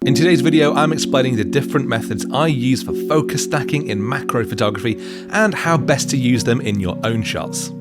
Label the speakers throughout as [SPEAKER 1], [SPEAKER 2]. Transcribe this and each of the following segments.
[SPEAKER 1] In today's video, I'm explaining the different methods I use for focus stacking in macro photography and how best to use them in your own shots.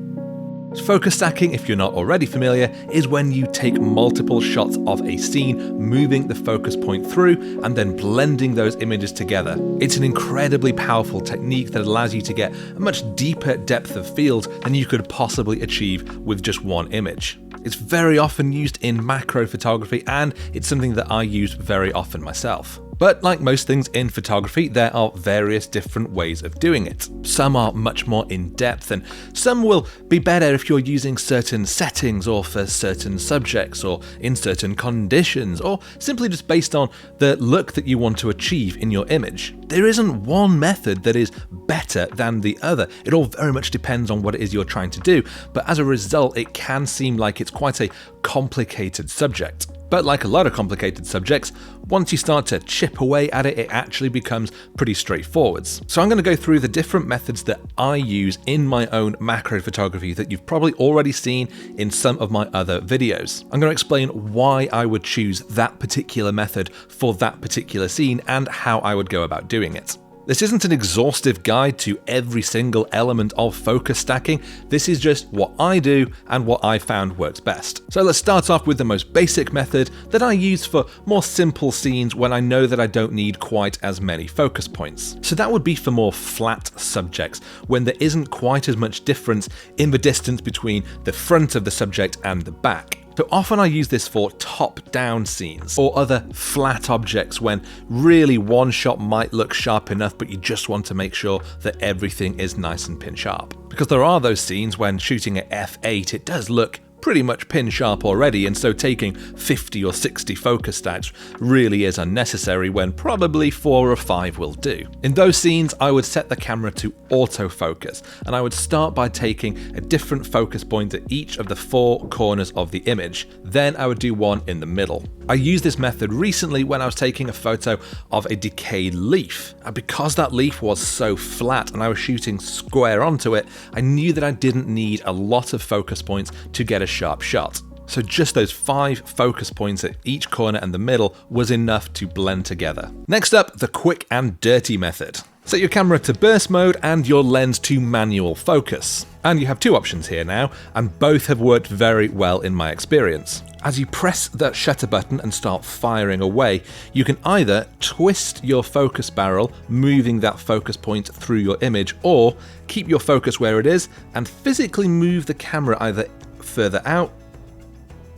[SPEAKER 1] Focus stacking, if you're not already familiar, is when you take multiple shots of a scene, moving the focus point through and then blending those images together. It's an incredibly powerful technique that allows you to get a much deeper depth of field than you could possibly achieve with just one image. It's very often used in macro photography, and it's something that I use very often myself. But like most things in photography, there are various different ways of doing it. Some are much more in-depth, and some will be better if you're using certain settings or for certain subjects or in certain conditions, or simply just based on the look that you want to achieve in your image. There isn't one method that is better than the other. It all very much depends on what it is you're trying to do, but as a result, it can seem like it's quite a complicated subject. But like a lot of complicated subjects, once you start to chip away at it, it actually becomes pretty straightforward. So I'm going to go through the different methods that I use in my own macro photography that you've probably already seen in some of my other videos. I'm going to explain why I would choose that particular method for that particular scene and how I would go about doing it. This isn't an exhaustive guide to every single element of focus stacking. This is just what I do and what I found works best. So let's start off with the most basic method that I use for more simple scenes when I know that I don't need quite as many focus points. So that would be for more flat subjects, when there isn't quite as much difference in the distance between the front of the subject and the back. So often I use this for top-down scenes or other flat objects when really one shot might look sharp enough, but you just want to make sure that everything is nice and pin sharp. Because there are those scenes when shooting at f8, it does look pretty much pin sharp already, and so taking 50 or 60 focus stacks really is unnecessary when probably 4 or 5 will do. In those scenes, I would set the camera to autofocus, and I would start by taking a different focus point at each of the 4 corners of the image. Then I would do one in the middle. I used this method recently when I was taking a photo of a decayed leaf, and because that leaf was so flat and I was shooting square onto it, I knew that I didn't need a lot of focus points to get a sharp shot. So just those 5 focus points at each corner and the middle was enough to blend together. Next up, the quick and dirty method. Set your camera to burst mode and your lens to manual focus. And you have 2 options here now, and both have worked very well in my experience. As you press that shutter button and start firing away, you can either twist your focus barrel, moving that focus point through your image, or keep your focus where it is and physically move the camera either further out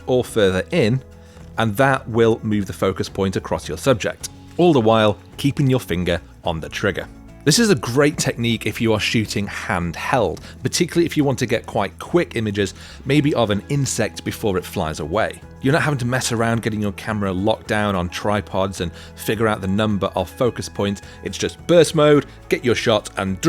[SPEAKER 1] or further in, and that will move the focus point across your subject, all the while keeping your finger on the trigger. This is a great technique if you are shooting handheld, particularly if you want to get quite quick images, maybe of an insect before it flies away. You're not having to mess around getting your camera locked down on tripods and figure out the number of focus points. It's just burst mode, get your shot, and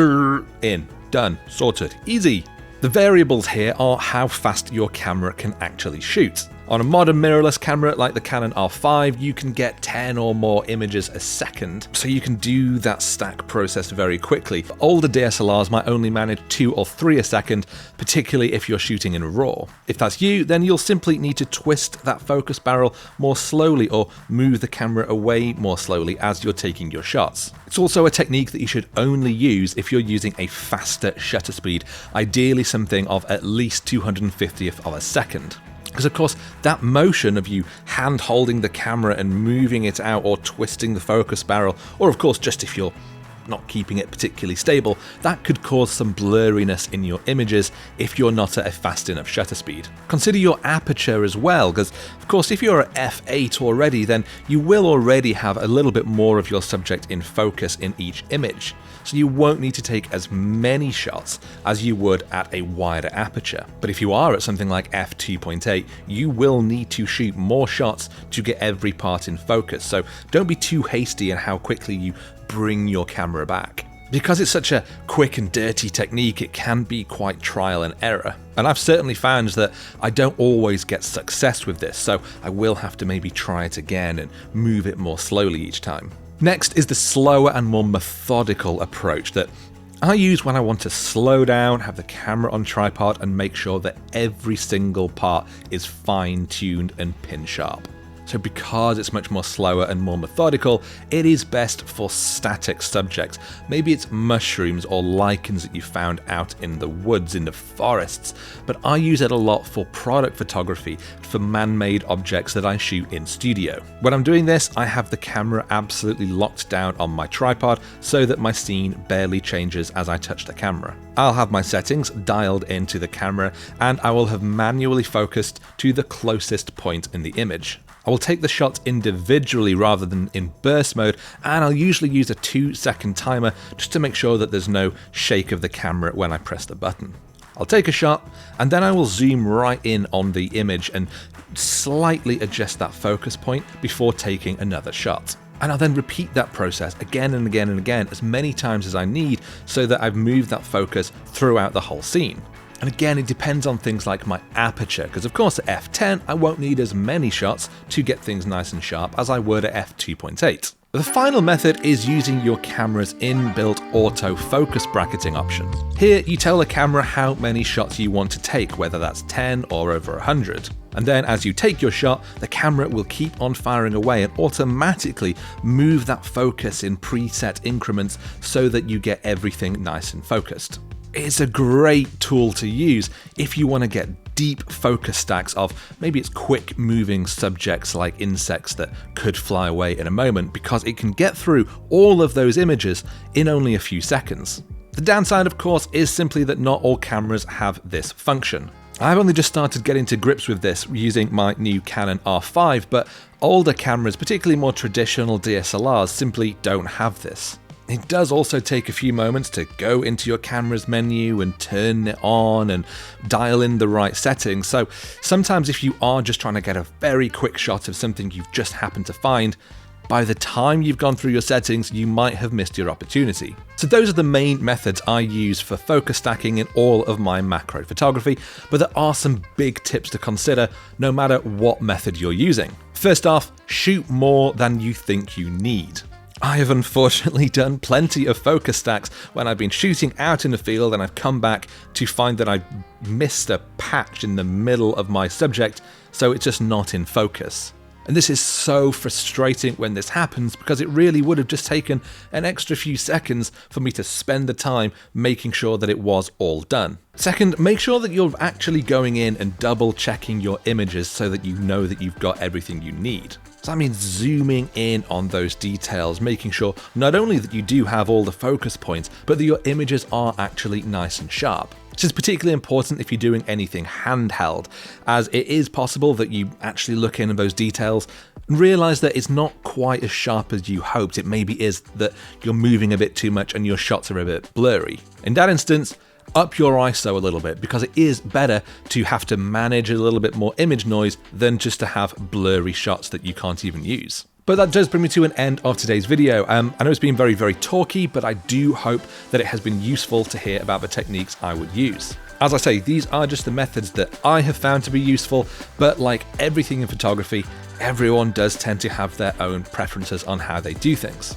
[SPEAKER 1] in, done, sorted, easy. The variables here are how fast your camera can actually shoot. On a modern mirrorless camera like the Canon R5, you can get 10 or more images a second, so you can do that stack process very quickly. Older DSLRs might only manage 2 or 3 a second, particularly if you're shooting in RAW. If that's you, then you'll simply need to twist that focus barrel more slowly or move the camera away more slowly as you're taking your shots. It's also a technique that you should only use if you're using a faster shutter speed, ideally something of at least 250th of a second. Because of course, that motion of you hand holding the camera and moving it out or twisting the focus barrel, or of course just if you're not keeping it particularly stable, that could cause some blurriness in your images if you're not at a fast enough shutter speed. Consider your aperture as well, because of course if you're at f8 already, then you will already have a little bit more of your subject in focus in each image. So you won't need to take as many shots as you would at a wider aperture. But if you are at something like f2.8, you will need to shoot more shots to get every part in focus. So don't be too hasty in how quickly you bring your camera back. Because it's such a quick and dirty technique, it can be quite trial and error. And I've certainly found that I don't always get success with this, so I will have to maybe try it again and move it more slowly each time. Next is the slower and more methodical approach that I use when I want to slow down, have the camera on tripod, and make sure that every single part is fine-tuned and pin sharp. So because it's much more slower and more methodical, it is best for static subjects. Maybe it's mushrooms or lichens that you found out in the woods, in the forests. But I use it a lot for product photography, for man-made objects that I shoot in studio. When I'm doing this, I have the camera absolutely locked down on my tripod so that my scene barely changes as I touch the camera. I'll have my settings dialed into the camera and I will have manually focused to the closest point in the image. I will take the shots individually rather than in burst mode, and I'll usually use a 2-second timer just to make sure that there's no shake of the camera when I press the button. I'll take a shot and then I will zoom right in on the image and slightly adjust that focus point before taking another shot. And I'll then repeat that process again and again and again as many times as I need so that I've moved that focus throughout the whole scene. And again, it depends on things like my aperture, because of course at f10 I won't need as many shots to get things nice and sharp as I would at f2.8. The final method is using your camera's inbuilt autofocus bracketing option. Here you tell the camera how many shots you want to take, whether that's 10 or over 100. And then as you take your shot, the camera will keep on firing away and automatically move that focus in preset increments so that you get everything nice and focused. It's a great tool to use if you want to get deep focus stacks of maybe it's quick moving subjects like insects that could fly away in a moment, because it can get through all of those images in only a few seconds. The downside, of course, is simply that not all cameras have this function. I've only just started getting to grips with this using my new Canon R5, but older cameras, particularly more traditional DSLRs, simply don't have this. It does also take a few moments to go into your camera's menu and turn it on and dial in the right settings, so sometimes if you are just trying to get a very quick shot of something you've just happened to find, by the time you've gone through your settings, you might have missed your opportunity. So those are the main methods I use for focus stacking in all of my macro photography, but there are some big tips to consider no matter what method you're using. First off, shoot more than you think you need. I have unfortunately done plenty of focus stacks when I've been shooting out in the field and I've come back to find that I missed a patch in the middle of my subject, so it's just not in focus. And this is so frustrating when this happens, because it really would have just taken an extra few seconds for me to spend the time making sure that it was all done. Second, make sure that you're actually going in and double checking your images so that you know that you've got everything you need. So that means zooming in on those details, making sure not only that you do have all the focus points, but that your images are actually nice and sharp. Which is particularly important if you're doing anything handheld, as it is possible that you actually look in those details and realize that it's not quite as sharp as you hoped. It maybe is that you're moving a bit too much and your shots are a bit blurry. In that instance, up your ISO a little bit, because it is better to have to manage a little bit more image noise than just to have blurry shots that you can't even use. But that does bring me to an end of today's video. I know it's been very, very talky, but I do hope that it has been useful to hear about the techniques I would use. As I say, these are just the methods that I have found to be useful, but like everything in photography, everyone does tend to have their own preferences on how they do things.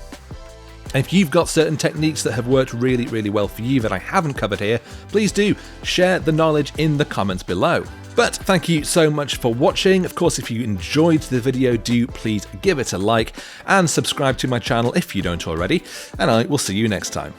[SPEAKER 1] And if you've got certain techniques that have worked really, really well for you that I haven't covered here, please do share the knowledge in the comments below. But thank you so much for watching. Of course, if you enjoyed the video, do please give it a like and subscribe to my channel if you don't already, and I will see you next time.